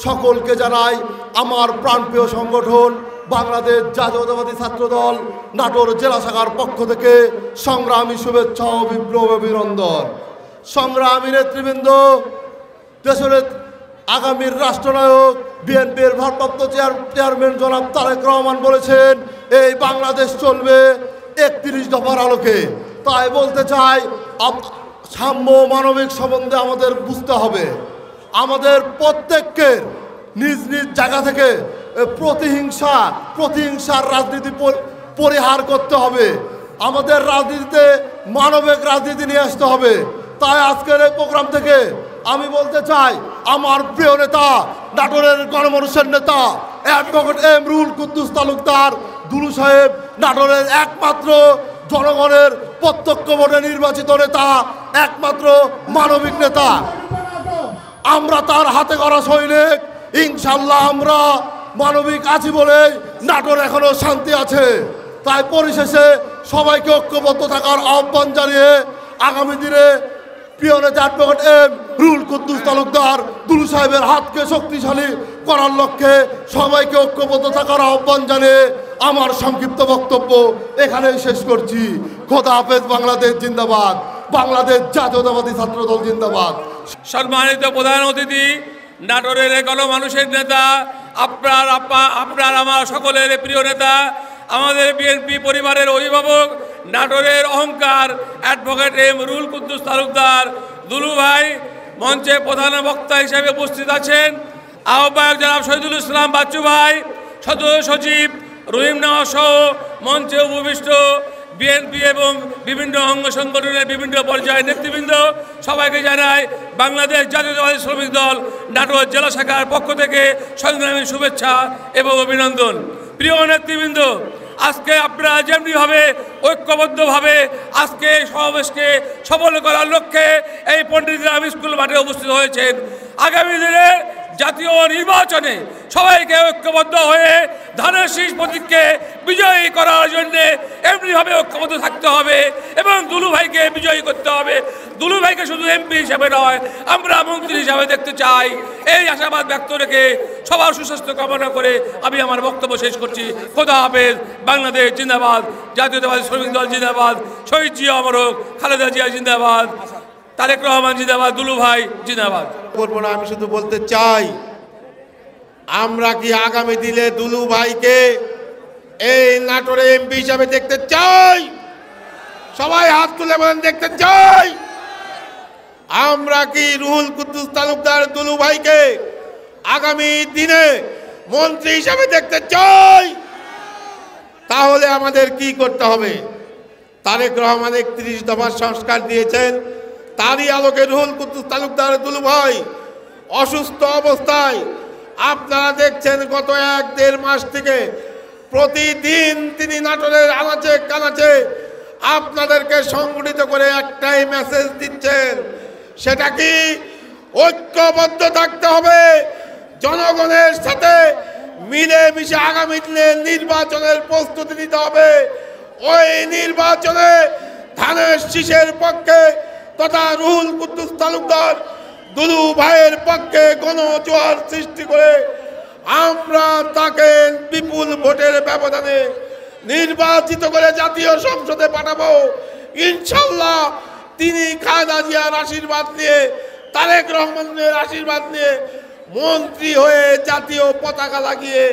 সকলকে জানাই আমার প্রাণপ্রিয় সংগঠন বাংলাদেশ জাতীয়তাবাদী ছাত্রদল নাটোর জেলা শাখার পক্ষ থেকে সংগ্রামী শুভেচ্ছা ও বিপ্লব অভিনন্দন। সংগ্রামী নেতৃবৃন্দ, দেশের আগামীর রাষ্ট্রনায়ক বিএনপির ভারপ্রাপ্ত চেয়ারম্যান জনাব তারেক রহমান বলেছেন এই বাংলাদেশ চলবে 31 দফার আলোকে। তাই বলতে চাই, সাম্য মানবিক সম্বন্ধে আমাদের বুঝতে হবে। আমাদের প্রত্যেককে নিজ নিজ জায়গা থেকে প্রতিহিংসার রাজনীতি পরিহার করতে হবে। আমাদের রাজনীতিতে মানবিক রাজনীতি নিয়ে আসতে হবে। তাই আজকের এই প্রোগ্রাম থেকে আমি বলতে চাই, আমার প্রিয় নেতা, নাটোরের গণমানুষের নেতা অ্যাডভোকেট এম রুহুল কুদ্দুস তালুকদার দুলু সাহেব, নাটোরের একমাত্র জনগণের প্রত্যক্ষ ভোটে নির্বাচিত নেতা, একমাত্র মানবিক নেতা। আমরা তার হাতে গড়া সৈনিক। ইনশাল্লাহ আমরা মানবিক আছি বলে নাটোর এখনো শান্তি আছে। তাই পরিশেষে সবাইকে ঐক্যবদ্ধ থাকার আহ্বান জানিয়ে আগামী দিনে প্রিয় নেতা অ্যাডভোকেট এম রুহুল কুদ্দুস তালুকদার দুলু সাহেবের হাতকে শক্তিশালী করার লক্ষ্যে সবাইকে ঐক্যবদ্ধ থাকার আহ্বান জানিয়ে আমার সংক্ষিপ্ত বক্তব্য এখানেই শেষ করছি। খোদা হাফেজ। বাংলাদেশ জিন্দাবাদ। বাংলাদেশ জাতীয়তাবাদী ছাত্রদল জিন্দাবাদ। সম্মানিত প্রধান অতিথি, নাটোরের গণমানুষের নেতা, আপনার আমার সকলের প্রিয় নেতা, আমাদের বিএনপি পরিবারের অভিভাবক, নাটোরের অহংকার অ্যাডভোকেট এম রুহুল কুদ্দুস তালুকদার দুলু ভাই মঞ্চে প্রধান বক্তা হিসেবে উপস্থিত আছেন। আহ্বায়ক জনাব শহীদুল ইসলাম বাচ্চু ভাই, সদস্য সচিব রহিম নওয়াজ সহ মঞ্চে উপবিষ্ট বিএনপি এবং বিভিন্ন অঙ্গ সংগঠনের বিভিন্ন পর্যায়ের নেতৃবৃন্দ, সবাইকে জানাই বাংলাদেশ জাতীয়তাবাদী শ্রমিক দল নাটোর জেলা শাখার পক্ষ থেকে সংগ্রামী শুভেচ্ছা এবং অভিনন্দন। প্রিয় নেতৃবৃন্দ, আজকে আপনারা যেমনিভাবে ঐক্যবদ্ধভাবে আজকে সমাবেশকে সফল করার লক্ষ্যে এই পণ্ডিতরাম স্কুল মাঠে উপস্থিত হয়েছেন, আগামী দিনে জাতীয় নির্বাচনে সবাইকে ঐক্যবদ্ধ হয়ে ধানের শীষ প্রতীককে বিজয়ী করার জন্যে এমনিভাবে ঐক্যবদ্ধ থাকতে হবে এবং দুলু ভাইকে বিজয়ী করতে হবে। দুলু ভাইকে শুধু এমপি হিসাবে নয়, আমরা মন্ত্রী হিসাবে দেখতে চাই। এই আশাবাদ ব্যক্ত রেখে সবার সুস্বাস্থ্য কামনা করে আমি আমার বক্তব্য শেষ করছি। খোদা হাফেজ। বাংলাদেশ জিন্দাবাদ। জাতীয়তাবাদী শ্রমিক দল জিন্দাবাদ। শহীদ জিয়া অমর হোক। খালেদা জিয়া জিন্দাবাদ। তারেক রহমান জিন্দাবাদ। দুলু ভাই জিন্দাবাদ। বলবো না, আমি শুধু বলতে চাই, আমরা কি আগামী দিনে দুলু ভাইকে এই নাটোরে এমপি হিসাবে দেখতে চাই? সবাই হাত তুলে বলেন দেখতে চাই। আমরা কি রুহুল কুদ্দুস তালুকদার দুলু ভাইকে আগামী দিনে মন্ত্রী হিসাবে দেখতে চাই? তাহলে আমাদের কি করতে হবে? তারেক রহমান 31 দফার সংস্কার দিয়েছেন, তারই আলোকে রুহুল কুদ্দুস তালুকদার দুলু ভাই অসুস্থ অবস্থায় আপনারা দেখছেন গত 1-1.5 মাস থেকে প্রতিদিন তিনি নাটোরের আনাচে কানাচে আপনাদেরকে সংগঠিত করে একটাই মেসেজ দিচ্ছেন, সেটা কি ঐক্যবদ্ধ থাকতে হবে, জনগণের সাথে মিলেমিশে আগামী দিনে নির্বাচনের প্রস্তুতি নিতে হবে। ওই নির্বাচনে ধানের শীষের পক্ষে তথা রুহুল কুদ্দুস তালুকদার দুলু ভাইয়ের পক্ষে গণজোয়ার সৃষ্টি করে আমরা তাকে বিপুল ভোটের ব্যবধানে নির্বাচিত করে জাতীয় সংসদে পাঠাবো। ইনশাল্লাহ তিনি খালেদা জিয়ার আশীর্বাদ নিয়ে, তারেক রহমানের আশীর্বাদ নিয়ে মন্ত্রী হয়ে জাতীয় পতাকা লাগিয়ে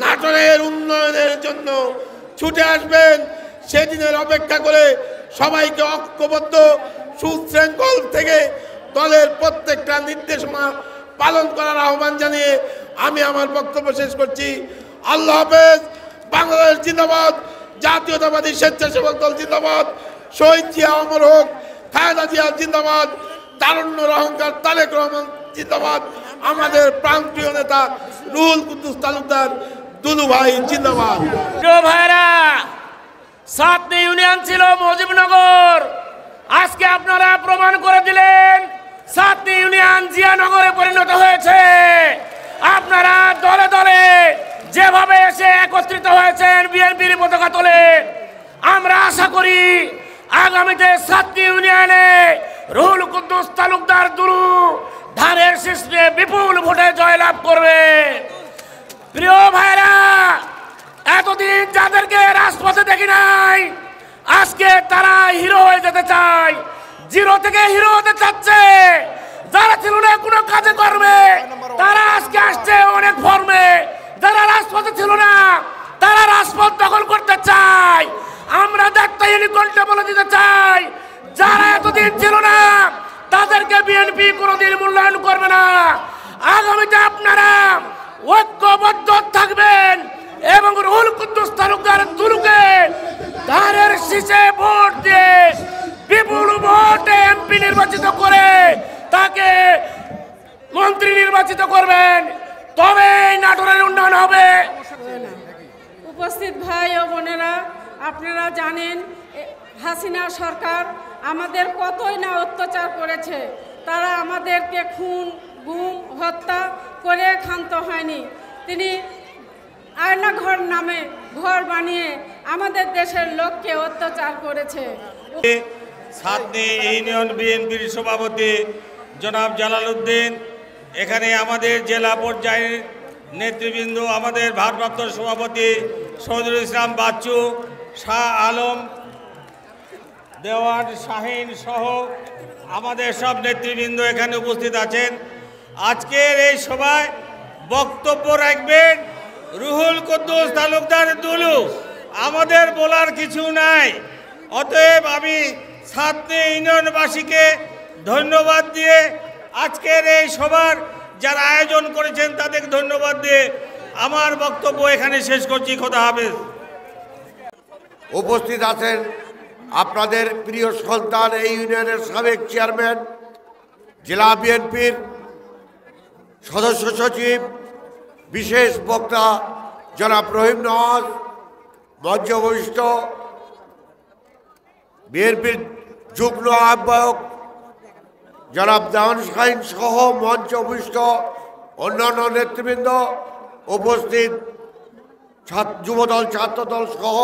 নাটোরের উন্নয়নের জন্য ছুটে আসবেন। সেদিনের অপেক্ষা করে সবাইকে ঐক্যবদ্ধ সুশৃঙ্খল থেকে দলের প্রত্যেকটা নির্দেশনা পালন করার আহ্বান জানিয়ে আমি আমার বক্তব্য শেষ করছি। আল্লাহ হাফেজ। বাংলাদেশ জিন্দাবাদ। জাতীয়তাবাদী স্বেচ্ছাসেবক দল জিন্দাবাদ। শহীদ জিয়া অমর হোক। খালেদা জিয়া জিন্দাবাদ। তারুণ্যের অহংকার তারেক রহমান জিন্দাবাদ। আমাদের প্রাণপ্রিয় নেতা রুহুল কুদ্দুস তালুকদার দুলু ভাই জিন্দাবাদ। ভাইরা, 7 ইউনিয়ন ছিল মুজিবনগর, আজকে আপনারা প্রমাণ করে দিলেন 7 ইউনিয়ন জিয়ানগরে পরিণত হয়েছে। আপনারা দলে দলে যেভাবে এসে একত্রিত হয়েছেন বিএনপির পতাকা তোলে, আমরা আশা করি আগামীতে 7 ইউনিয়নে রুহুল কুদ্দুস তালুকদার দুলু ধানের শীর্ষে বিপুল ভোটে জয়লাভ করবে। প্রিয় ভাইরা, এতদিন যাদেরকে রাজপথে দেখি নাই, আজকে তারা হিরো হয়ে যেতে চায়, জিরো থেকে হিরো হতে চাচ্ছে। যারা ছিল না কোনো কাজে করবে, তারা আজকে আসছে অনেক ফর্মে। যারা রাজপথে ছিল না, তারা রাজপথ দখল করতে চায়। আমরা দায়িত্বহীন কণ্ঠে বলে দিতে চাই, যারা এতদিন ছিল না, তাদেরকে বিএনপি কোনোদিন মূল্যায়ন করবে না। আগামীতে আপনারা ঐক্যবদ্ধ থাকবেন এবং রুহুল কুদ্দুস তালুকদার দুলুকে ধানের শীষে ভোট দিয়ে বিপুল ভোটে এমপি নির্বাচিত করে তাকে মন্ত্রী নির্বাচিত করবেন, তবে নাটোরের উন্নয়ন হবে। উপস্থিত ভাই ও বোনেরা, আপনারা জানেন হাসিনা সরকার আমাদের কতই না অত্যাচার করেছে। তারা আমাদেরকে খুন, গুম, হত্যা করে ক্ষান্ত হয়নি। তিনি আয়না ঘর নামে ঘর বানিয়ে আমাদের দেশের লোককে অত্যাচার করেছে। সাতনি ইউনিয়ন বিএনপির সভাপতি জনাব জালাল উদ্দিন, এখানে আমাদের জেলা পর্যায়ের নেতৃবৃন্দ, আমাদের ভারপ্রাপ্ত সভাপতি শহীদুল ইসলাম বাচ্চু, শাহ আলম, দেওয়ান শাহিন সহ আমাদের সব নেতৃবৃন্দ এখানে উপস্থিত আছেন। আজকের এই সভায় বক্তব্য রাখবেন রুহুল কুদ্দুস তালুকদার দুলু। আমাদের বলার কিছু নাই, অতএব আমি সাতনি ইউনিয়নবাসীকে ধন্যবাদ দিয়ে আজকের এই সভার যারা আয়োজন করেছেন তাদের ধন্যবাদ দিয়ে আমার বক্তব্য এখানে শেষ করছি। খোদা হাফেজ। উপস্থিত আছেন আপনাদের প্রিয় সন্তান, এই ইউনিয়নের সাবেক চেয়ারম্যান, জেলা বিএনপির সদস্য সচিব, বিশেষ বক্তা জনাব রহিম নওয়াজ, মঞ্চভূষ্ট বিএনপির যুগ্ম আহ্বায়ক জনাব দেওয়ান শাহিন সহ মঞ্চভূষ্ট অন্যান্য নেতৃবৃন্দ, উপস্থিত যুবদল, ছাত্রদল সহ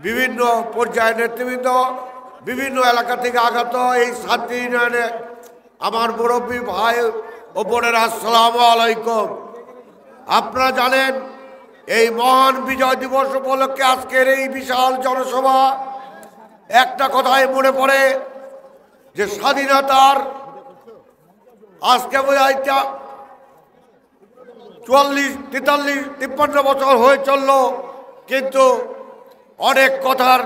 বিভিন্ন পর্যায়ের নেতৃবৃন্দ, বিভিন্ন এলাকা থেকে আগত এই সাতনি ইউনিয়নে আমার মুরব্বী ভাই ও বোনেরা, আসসালামু আলাইকুম। আপনারা জানেন এই মহান বিজয় দিবস উপলক্ষে আজকের এই বিশাল জনসভা, একটা কথাই মনে পড়ে যে স্বাধীনতার আজকে বোধ হয় ৪৪, ৪৩, ৫৩ বছর হয়ে চলল, কিন্তু অনেক কথার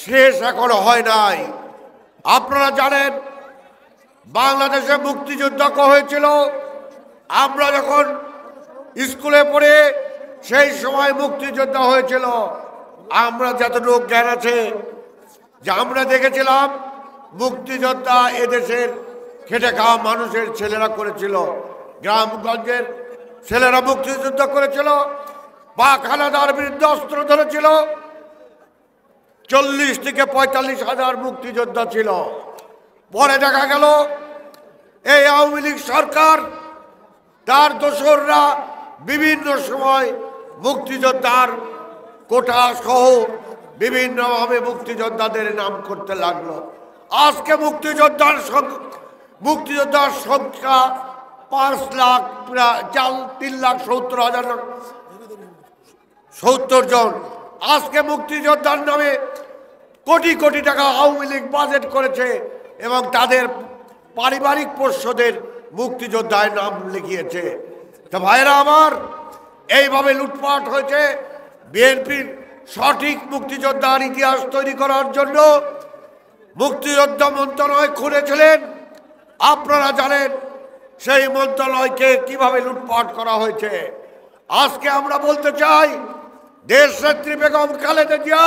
শেষ এখনো হয় নাই। আপনারা জানেন বাংলাদেশে মুক্তিযুদ্ধ হয়েছিল, আমরা যখন স্কুলে পড়ে সেই সময় মুক্তিযুদ্ধ হয়েছিল। আমরা যতটুকু জ্ঞান আছে যে আমরা দেখেছিলাম মুক্তিযোদ্ধা এদেশের খেটে খাওয়া মানুষের ছেলেরা করেছিল, গ্রামগঞ্জের ছেলেরা মুক্তিযুদ্ধ করেছিল, পাক হানাদার বিরুদ্ধে অস্ত্র ধরেছিল। ৪০ থেকে ৪৫ হাজার মুক্তিযোদ্ধা ছিল। পরে দেখা গেল এই আওয়ামী লীগ সরকার, তার দোসররা বিভিন্ন সময় মুক্তিযোদ্ধার কোটা সহ বিভিন্নভাবে মুক্তিযোদ্ধাদের নাম করতে লাগলো। আজকে মুক্তিযোদ্ধার সংখ্যা ৫ লাখ, প্রায় ৩,৭০,০৭০ জন। আজকে মুক্তিযোদ্ধার নামে কোটি কোটি টাকা আওয়ামী লীগ বাজেট করেছে এবং তাদের পারিবারিক পোষ্যদের মুক্তিযোদ্ধায় নাম লিখিয়েছে। তা ভাইরা আমার, এইভাবে লুটপাট হয়েছে। বিএনপির সঠিক মুক্তিযোদ্ধার ইতিহাস তৈরি করার জন্য মুক্তিযোদ্ধা মন্ত্রণালয় খুলেছিলেন। আপনারা জানেন সেই মন্ত্রণালয়কে কিভাবে লুটপাট করা হয়েছে। আজকে আমরা বলতে চাই, দেশনেত্রী বেগম খালেদা জিয়া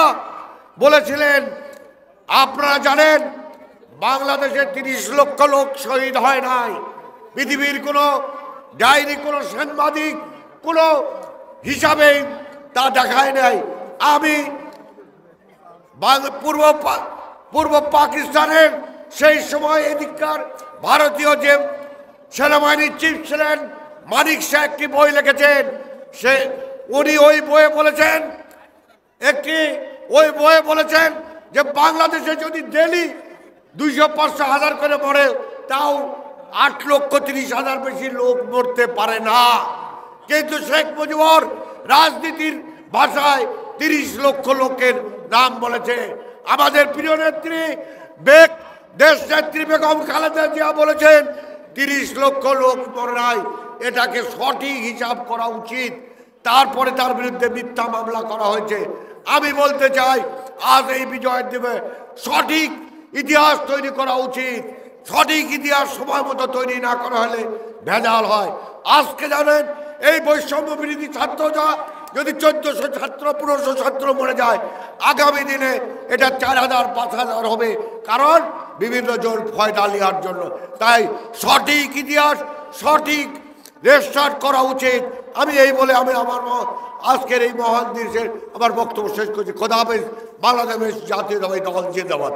বলেছিলেন, আপনারা জানেন বাংলাদেশে ৩০ লক্ষ লোক শহীদ হয় নাই। পৃথিবীর কোনো ডায়েরি, কোনো সাংবাদিক কোনো হিসাবে তা দেখায় নাই। আমি পূর্ব পাকিস্তানের সেই সময় এদিককার ভারতীয় যে সেনাবাহিনীর চিফ ছিলেন মানিক শাহ একটি বই লিখেছেন। উনি ওই বইয়ে বলেছেন যে বাংলাদেশে যদি ডেলি ২০০-৫০০ হাজার করে মরে, তাও 8,30,000 বেশি লোক মরতে পারে না, কিন্তু শেখ মুজিবুর রাজনীতির ভাষায় 30 লক্ষ লোকের নাম বলেছে। আমাদের প্রিয় নেত্রী দেশ নেত্রী বেগম খালেদা জিয়া বলেছেন 30 লক্ষ লোক মরে নাই, এটাকে সঠিক হিসাব করা উচিত। তারপরে তার বিরুদ্ধে মিথ্যা মামলা করা হয়েছে। আমি বলতে চাই আজ এই বিজয়ের দিনে সঠিক ইতিহাস তৈরি করা উচিত। সঠিক ইতিহাস সময় মতো তৈরি না করা হলে ভেজাল হয়। আজকে জানেন এই বৈষম্য বিরোধী ছাত্ররা যদি 1400 ছাত্র 1500 ছাত্র মরে যায়, আগামী দিনে এটা 4000 5000 হবে, কারণ বিভিন্ন জন ফয়দা নেওয়ার জন্য। তাই সঠিক ইতিহাস সঠিক রেস্টার্ট করা উচিত। আমি এই বলে আমি আমার আজকের এই মহান দিবসের আমার বক্তব্য শেষ করছি। খোদা হাফেজ। বাংলাদেশ জাতীয়তাবাদী দল জিন্দাবাদ।